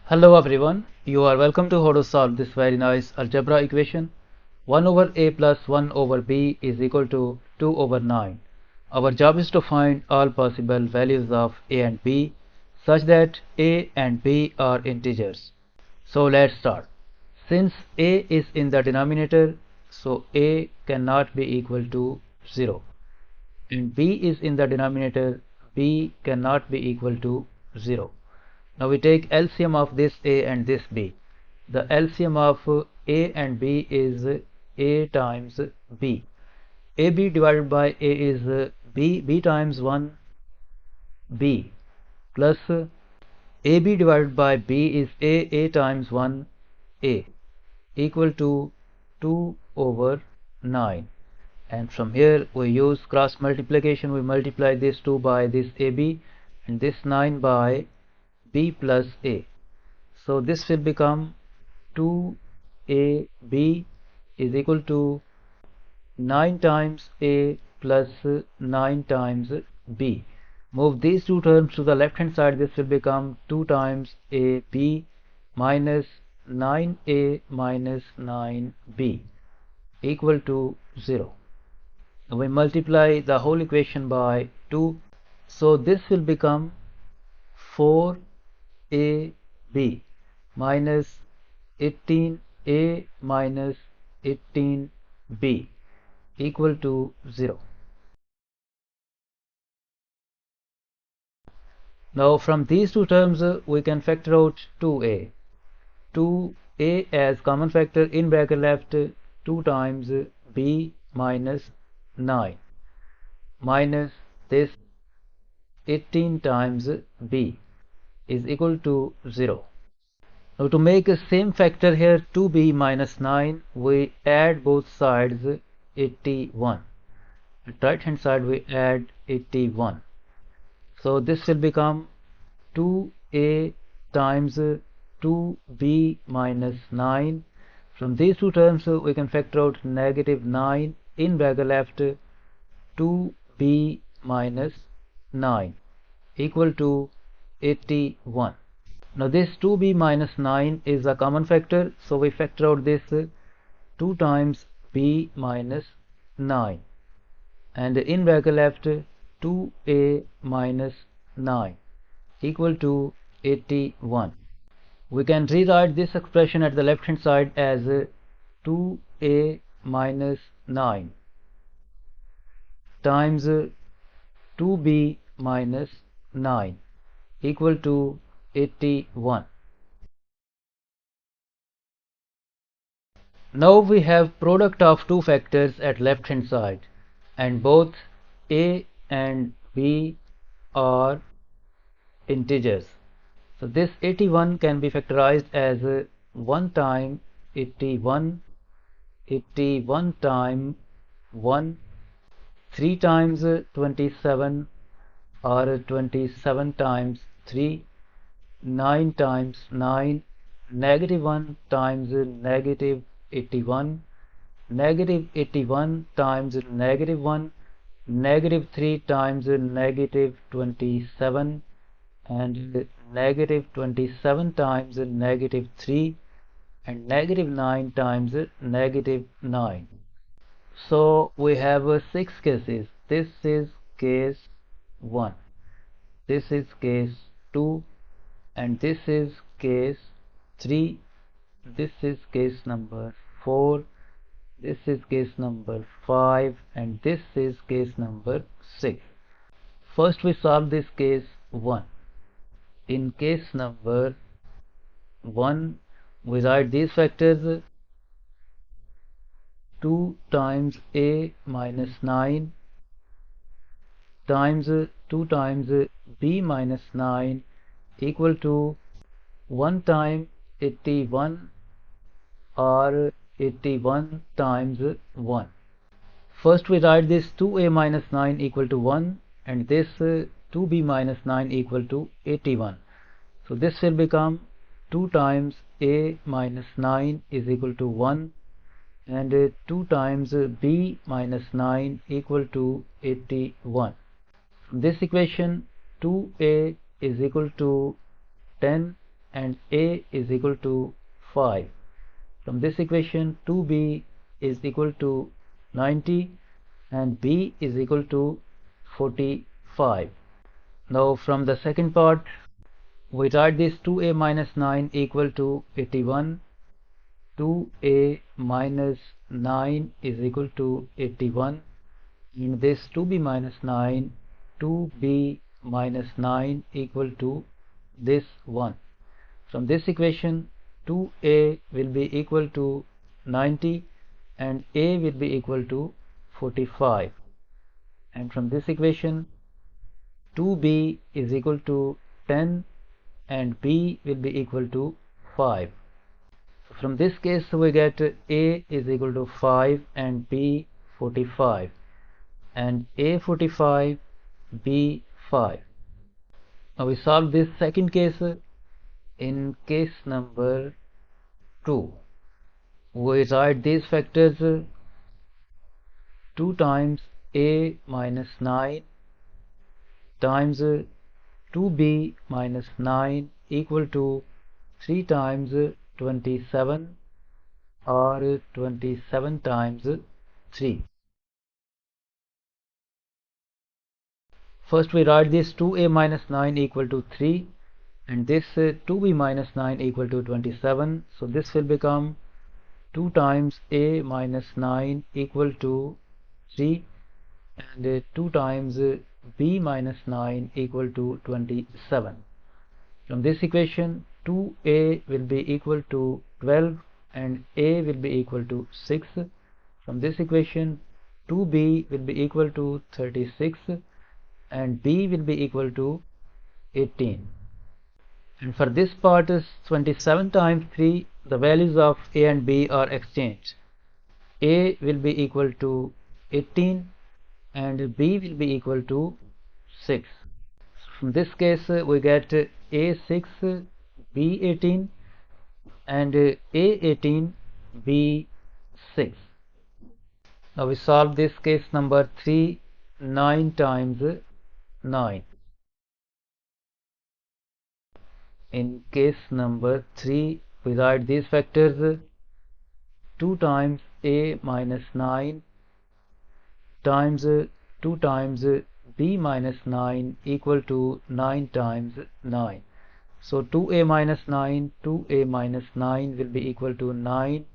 Hello everyone, you are welcome to how to solve this very nice algebra equation. 1 over a plus 1 over b is equal to 2 over 9. Our job is to find all possible values of a and b such that a and b are integers. So let's start. Since a is in the denominator, so a cannot be equal to 0. And b is in the denominator, b cannot be equal to 0. Now we take LCM of this a and this b. The LCM of a and b is a times b. AB divided by a is b times 1 b plus AB divided by b is a times 1 a equal to 2 over 9. And from here we use cross multiplication. We multiply this 2 by this AB and this 9 by b plus a. So this will become 2ab is equal to 9 times a plus 9 times b. Move these two terms to the left hand side. This will become 2 times ab minus 9a minus 9b equal to 0. Now we multiply the whole equation by 2. So this will become 4ab minus 18a minus 18b equal to 0. Now from these two terms we can factor out 2a. 2a as common factor, in bracket left 2 times b minus 9 minus this 18 times b is equal to 0. Now to make a same factor here, 2b minus 9, we add both sides 81. At right hand side we add 81. So this will become 2a times 2b minus 9. From these two terms we can factor out negative 9, in bracket left 2b minus 9 equal to 81. Now this 2b minus 9 is a common factor, so we factor out this 2 times b minus 9 and in bracket left 2a minus 9 equal to 81. We can rewrite this expression at the left hand side as 2a minus 9 times 2b minus 9 equal to 81. Now we have product of two factors at left hand side and both a and b are integers. So this 81 can be factorized as 1 time 81, 81 time 1, 3 times 27 or 27 times 3, 9 times 9, negative 1 times negative 81, negative 81 times negative 1, negative 3 times negative 27 and negative 27 times negative 3 and negative 9 times negative 9. So we have 6 cases. This is case 1, this is case 2, and this is case 3, this is case number 4, this is case number 5, and this is case number 6. First we solve this case 1. In case number 1 we write these factors: 2 times a minus 9 times 2 times b minus 9 equal to 1 time 81 or 81 times 1. First we write this 2a minus 9 equal to 1 and this 2b minus 9 equal to 81. So this will become 2 times a minus 9 is equal to 1 and 2 times b minus 9 equal to 81. From this equation 2a is equal to 10 and a is equal to 5. From this equation 2b is equal to 90 and b is equal to 45. Now from the second part we write this 2a minus 9 equal to 81. 2a minus 9 is equal to 81, and this 2b minus 9, 2b minus 9 equal to this 1. From this equation 2a will be equal to 90 and a will be equal to 45, and from this equation 2b is equal to 10 and b will be equal to 5. From this case we get a is equal to 5 and b 45, and a 45, b 5. Now we solve this second case. In case number 2 we write these factors 2 times a minus 9 times 2b minus 9 equal to 3 times 27 or 27 times 3. First we write this 2a minus 9 equal to 3 and this 2b minus 9 equal to 27. So this will become 2 times a minus 9 equal to 3 and 2 times b minus 9 equal to 27. From this equation 2a will be equal to 12 and a will be equal to 6. From this equation 2b will be equal to 36 and b will be equal to 18. And for this part is 27 times 3, the values of a and b are exchanged. A will be equal to 18 and b will be equal to 6. From this case we get a6, b18 and a18, b6. Now we solve this case number 3, 9 times 9. In case number 3 we write these factors 2 times a minus 9 times 2 times b minus 9 equal to 9 times 9. So 2a minus 9, 2a minus 9 will be equal to 9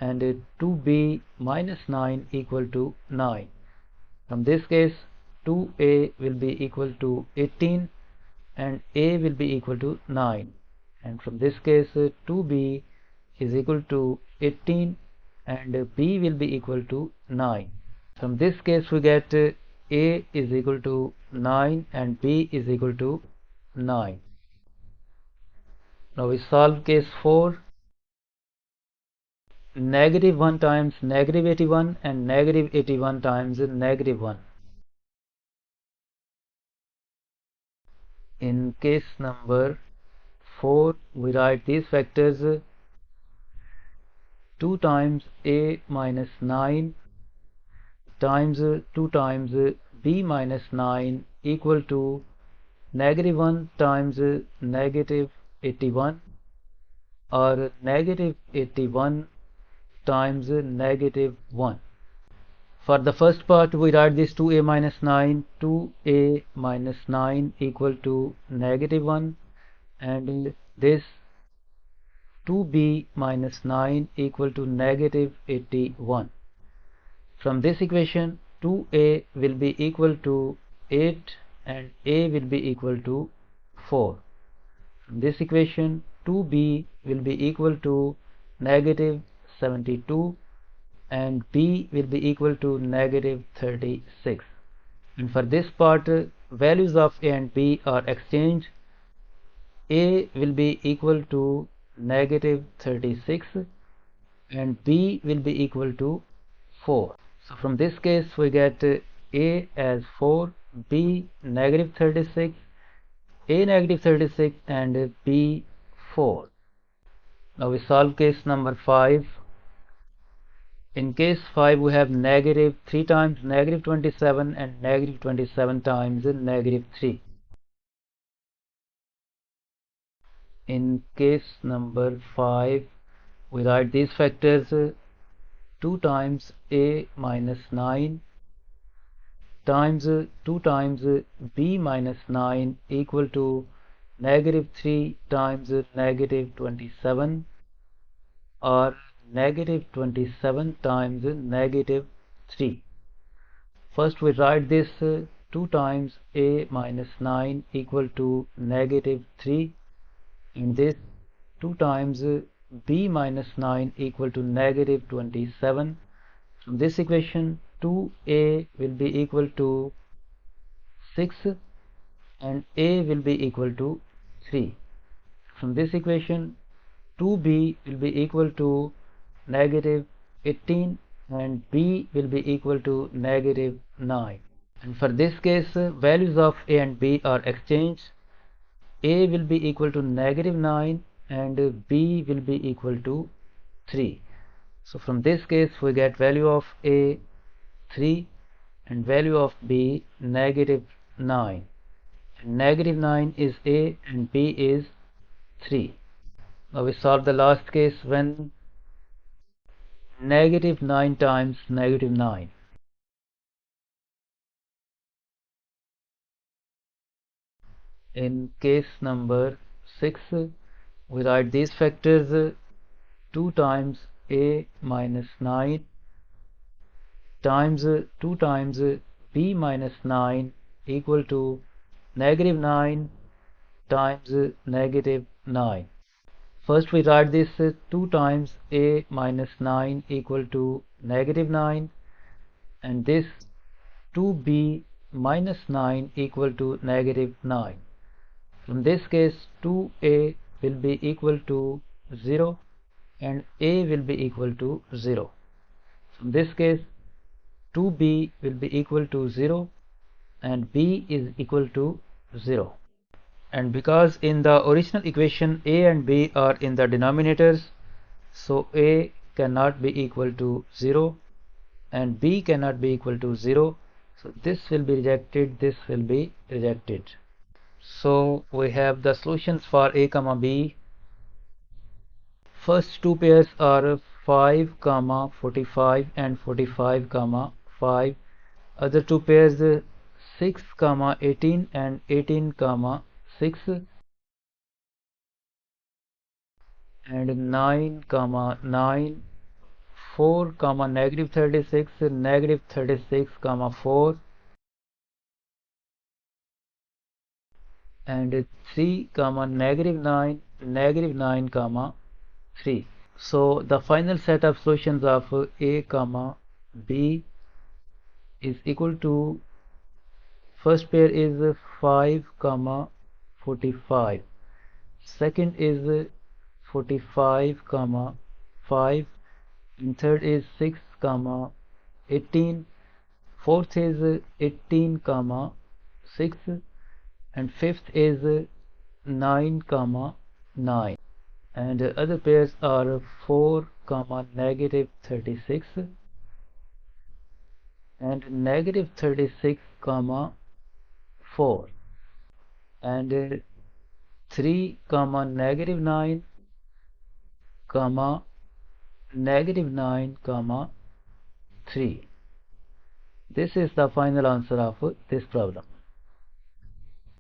and 2b minus 9 equal to 9. From this case 2a will be equal to 18 and a will be equal to 9, and from this case 2b is equal to 18 and b will be equal to 9. From this case we get a is equal to 9 and b is equal to 9. Now we solve case 4. Negative 1 times negative 81 and negative 81 times negative 1. In case number 4 we write these factors 2 times a minus 9 times 2 times b minus 9 equal to negative 1 times negative 81 or negative 81 times negative 1. For the first part we write this 2a minus 9, 2a minus 9 equal to negative 1 and this 2b minus 9 equal to negative 81. From this equation 2a will be equal to 8 and a will be equal to 4. From this equation 2b will be equal to negative 72 and b will be equal to negative 36. And for this part values of a and b are exchanged. A will be equal to negative 36 and b will be equal to 4. So from this case we get a as 4, b negative 36, a negative 36 and b 4. Now we solve case number 5. In case 5 we have negative 3 times negative 27 and negative 27 times negative 3. In case number 5, we write these factors 2 times a minus 9 times 2 times b minus 9 equal to negative 3 times negative 27, or negative 27 times negative 3. First we write this 2 times a minus 9 equal to negative 3, and this 2 times b minus 9 equal to negative 27. From this equation 2a will be equal to 6 and a will be equal to 3. From this equation 2b will be equal to negative 18 and b will be equal to negative 9. And for this case values of a and b are exchanged. A will be equal to negative 9 and b will be equal to 3. So from this case we get value of a 3 and value of b negative 9. And negative 9 is a and b is 3. Now we solve the last case when negative 9 times negative 9. In case number 6, we write these factors 2 times a minus 9 times 2 times b minus 9 equal to negative 9 times negative 9. First we write this 2 times a minus 9 equal to negative 9, and this 2b minus 9 equal to negative 9. From this case 2a will be equal to 0 and a will be equal to 0. From this case 2b will be equal to 0 and b is equal to 0. And because in the original equation a and b are in the denominators, so a cannot be equal to 0 and b cannot be equal to 0, so this will be rejected, this will be rejected. So we have the solutions for a comma b. First two pairs are 5 comma 45 and 45 comma 5. Other two pairs 6 comma 18 and 18 comma 6, and 9 comma 9, 4 comma negative 36, negative 36 comma 4, and 3 comma negative 9, negative 9 comma 3. So the final set of solutions of a comma b is equal to, first pair is 5 comma 45, second is 45 comma 5, and third is 6 comma 18, fourth is 18 comma 6, and fifth is 9 comma 9, and other pairs are 4 comma negative 36 and negative 36 comma 4, and 3 comma negative 9 comma negative 9 comma 3. This is the final answer of this problem.